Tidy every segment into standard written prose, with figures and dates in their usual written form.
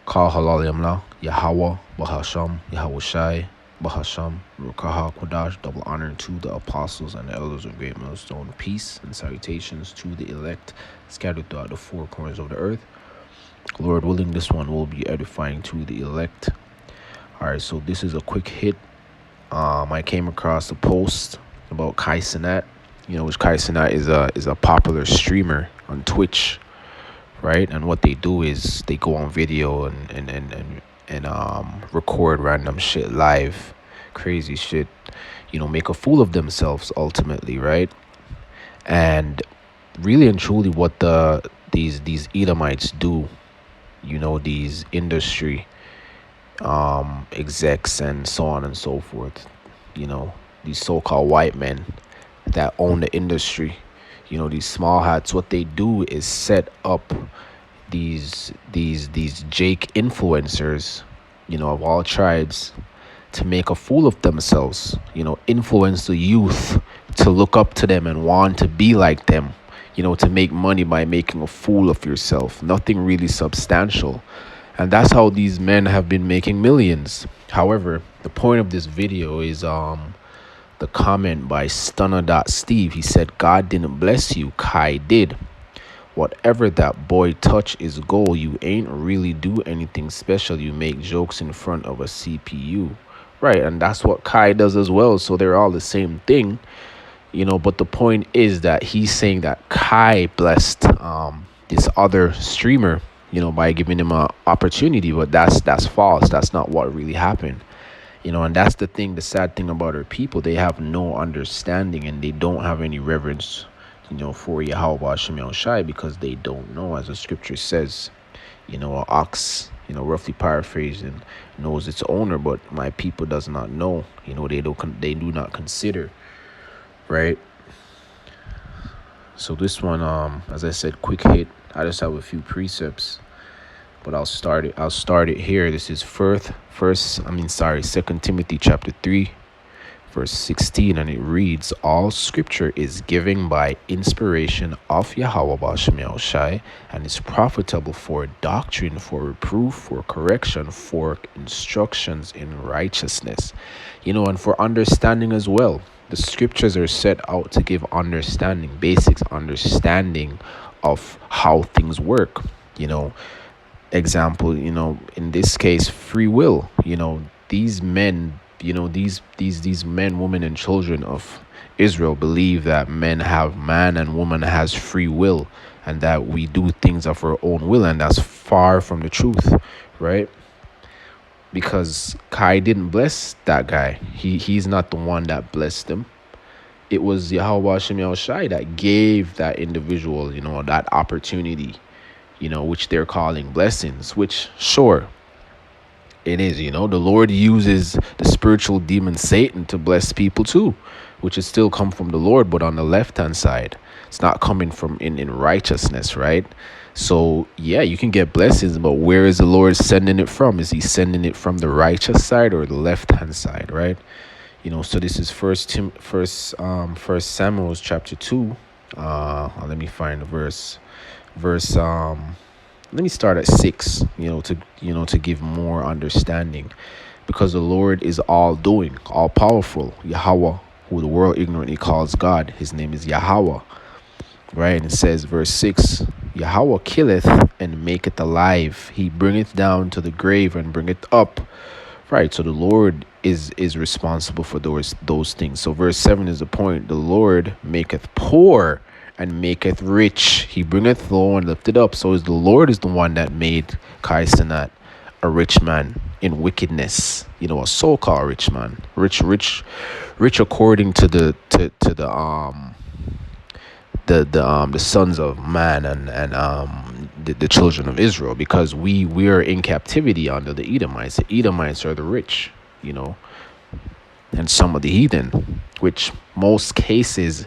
Ka halal yamla, Yahweh, Bahasham, Yahushai, Bahasham, Rukaha Kodash, double honor to the apostles and the elders of Great Millstone. Peace and salutations to the elect scattered throughout the four corners of the earth. Lord willing, this one will be edifying to the elect. Alright, so this is a quick hit. I came across a post about Kai Cenat, which Kai Cenat is a popular streamer on Twitch, right? And what they do is they go on video and record random shit live, crazy shit, make a fool of themselves ultimately, right? And really and truly, what these Edomites do, these industry execs and so on and so forth, these so-called white men that own the industry, these small hats, what they do is set up these Jake influencers, of all tribes, to make a fool of themselves, influence the youth to look up to them and want to be like them, to make money by making a fool of yourself. Nothing really substantial. And that's how these men have been making millions. However, the point of this video is the comment by Stunner.Steve. He said, God didn't bless you, Kai did. Whatever that boy touch is gold. You ain't really do anything special. You make jokes in front of a CPU. Right, and that's what Kai does as well. So they're all the same thing. But the point is that he's saying that Kai blessed this other streamer, by giving him an opportunity. But that's false. That's not what really happened. And that's the thing, the sad thing about our people. They have no understanding and they don't have any reverence, for Yahweh Shem Shai, because they don't know, as the scripture says, an ox, roughly paraphrasing, knows its owner, but my people does not know. They do not consider, right? So this one, as I said, quick hit. I just have a few precepts, but I'll start it here. This is Second Timothy chapter 3, verse 16, and it reads, all scripture is given by inspiration of Yahweh Ba'Shem Shai, and is profitable for doctrine, for reproof, for correction, for instructions in righteousness, and for understanding as well. The scriptures are set out to give understanding, basics understanding of how things work. Example, in this case, free will. These men, these men, women, and children of Israel believe that man and woman has free will, and that we do things of our own will, and that's far from the truth, right? Because Kai didn't bless that guy. He's not the one that blessed him. It was Yahweh Shem Shai that gave that individual, that opportunity, which they're calling blessings, which, sure, it is. The Lord uses the spiritual demon Satan to bless people too, which is still come from the Lord, but on the left-hand side. It's not coming from in righteousness, right? So, yeah, you can get blessings, but where is the Lord sending it from? Is he sending it from the righteous side or the left-hand side, right? So this is First Samuel chapter 2. Let me find the verse. Let me start at 6, to give more understanding, because the Lord is all doing, all powerful. Yahweh, who the world ignorantly calls God, his name is Yahweh, right? And it says, verse 6, Yahweh killeth and maketh alive. He bringeth down to the grave and bringeth up. Right, so the Lord is responsible for those things. So verse 7 is the point. The Lord maketh poor and maketh rich. He bringeth low and lifteth up. So the Lord is the one that made Kai Cenat a rich man in wickedness. A so-called rich man, rich according to the sons of man and the children of Israel, because we are in captivity under the Edomites. The Edomites are the rich, and some of the heathen, which most cases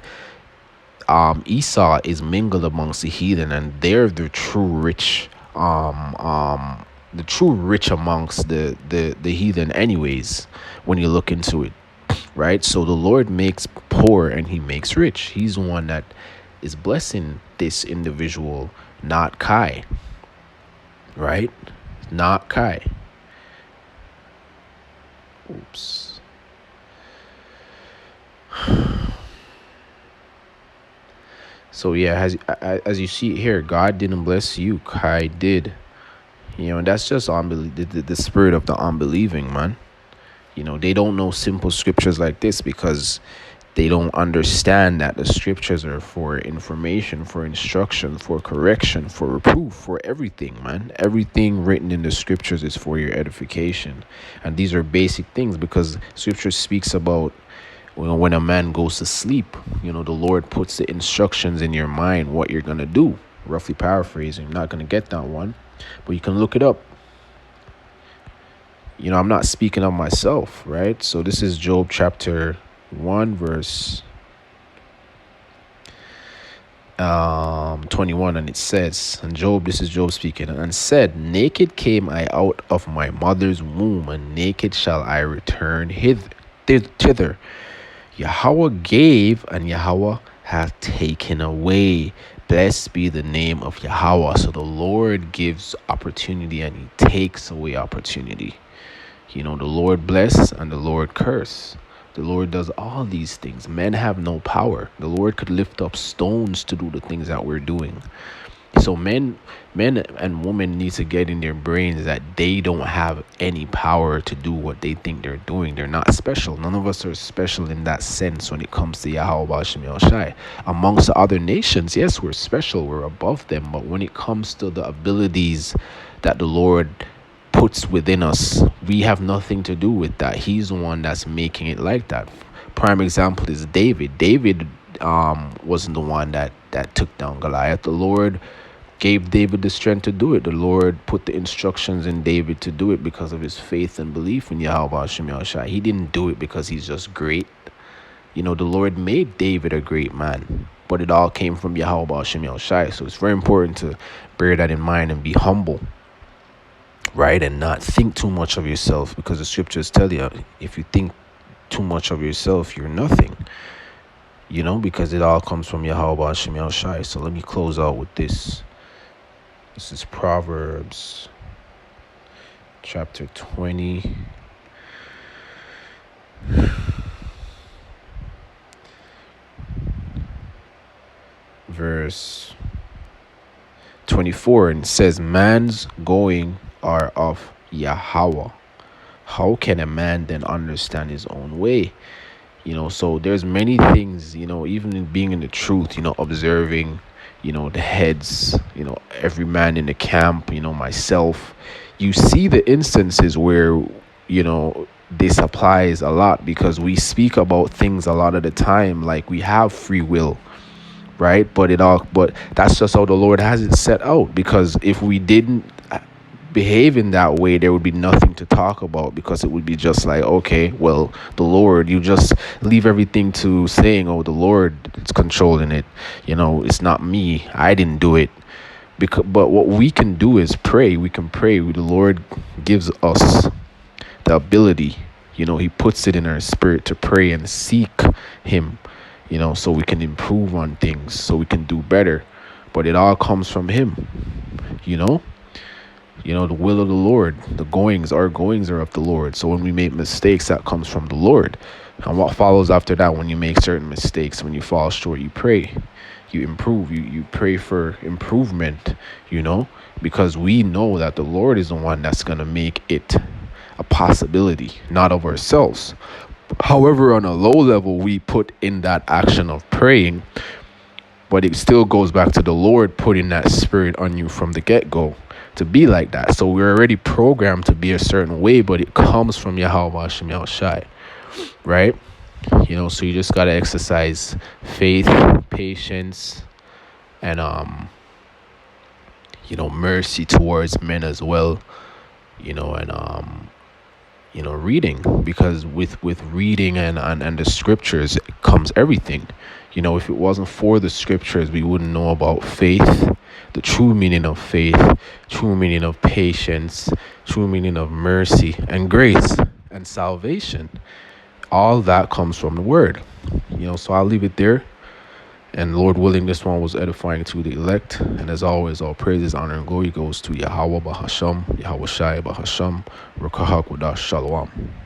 Esau is mingled amongst the heathen, and they're the true rich, amongst the heathen anyways, when you look into it, right? So the Lord makes poor and he makes rich. He's the one that is blessing this individual, not Kai, right? not Kai. Oops. So yeah, as you see here, God didn't bless you, Kai did. And that's just the spirit of the unbelieving, man. They don't know simple scriptures like this because they don't understand that the scriptures are for information, for instruction, for correction, for reproof, for everything, man. Everything written in the scriptures is for your edification. And these are basic things because scripture speaks about when a man goes to sleep, the Lord puts the instructions in your mind, what you're going to do. Roughly paraphrasing, I'm not going to get that one, but you can look it up. I'm not speaking of myself, right? So this is Job chapter 1, verse 21, and it says, and this is Job speaking, and said, naked came I out of my mother's womb, and naked shall I return thither. Yahweh gave, and Yahweh hath taken away. Blessed be the name of Yahweh. So the Lord gives opportunity and he takes away opportunity. The Lord bless and the Lord curse. The Lord does all these things. Men have no power. The Lord could lift up stones to do the things that we're doing. So men and women need to get in their brains that they don't have any power to do what they think they're doing. They're not special. None of us are special in that sense when it comes to Yahweh Ba'ashem Yahushai. Amongst the other nations, yes, we're special. We're above them. But when it comes to the abilities that the Lord puts within us, we have nothing to do with that. He's the one that's making it like that. Prime example is David. David wasn't the one that took down Goliath. The Lord gave David the strength to do it. The Lord put the instructions in David to do it because of his faith and belief in Yahweh Hashem Yahushua. He didn't do it because he's just great. The Lord made David a great man, but it all came from Yahweh Hashem Yahushua. So it's very important to bear that in mind and be humble, right? And not think too much of yourself, because the scriptures tell you, if you think too much of yourself, you're nothing. Because it all comes from Yahweh Hashem Yahushua. So let me close out with this. This is Proverbs chapter 20. Verse 24, and it says, man's going are of Yahweh. How can a man then understand his own way? So there's many things, even in being in the truth, observing, the heads, every man in the camp, myself, you see the instances where, this applies a lot, because we speak about things a lot of the time like we have free will, right? But that's just how the Lord has it set out, because if we didn't behave in that way, there would be nothing to talk about, because it would be just like, okay, well, the Lord, you just leave everything to saying, oh, the Lord is controlling it, it's not me, I didn't do it. But what we can do is pray. We can pray. The Lord gives us the ability, he puts it in our spirit to pray and seek him, so we can improve on things, so we can do better. But it all comes from him, the will of the Lord. Our goings are of the Lord. So when we make mistakes, that comes from the Lord. And what follows after that, when you make certain mistakes, when you fall short, you pray, you improve, you pray for improvement, because we know that the Lord is the one that's going to make it a possibility, not of ourselves. However, on a low level, we put in that action of praying, but it still goes back to the Lord putting that spirit on you from the get-go to be like that. So we're already programmed to be a certain way, but it comes from Yahweh Hashem Yahushai, right? So you just got to exercise faith, patience, and mercy towards men as well, and reading, because with reading and the scriptures comes everything. If it wasn't for the scriptures, we wouldn't know about faith, the true meaning of faith, true meaning of patience, true meaning of mercy and grace and salvation. All that comes from the word. So I'll leave it there. And Lord willing, this one was edifying to the elect. And as always, all praises, honor, and glory goes to Yahweh Bahasham, Yahweh Shai Bahasham, Rakahak Wadash Shalom.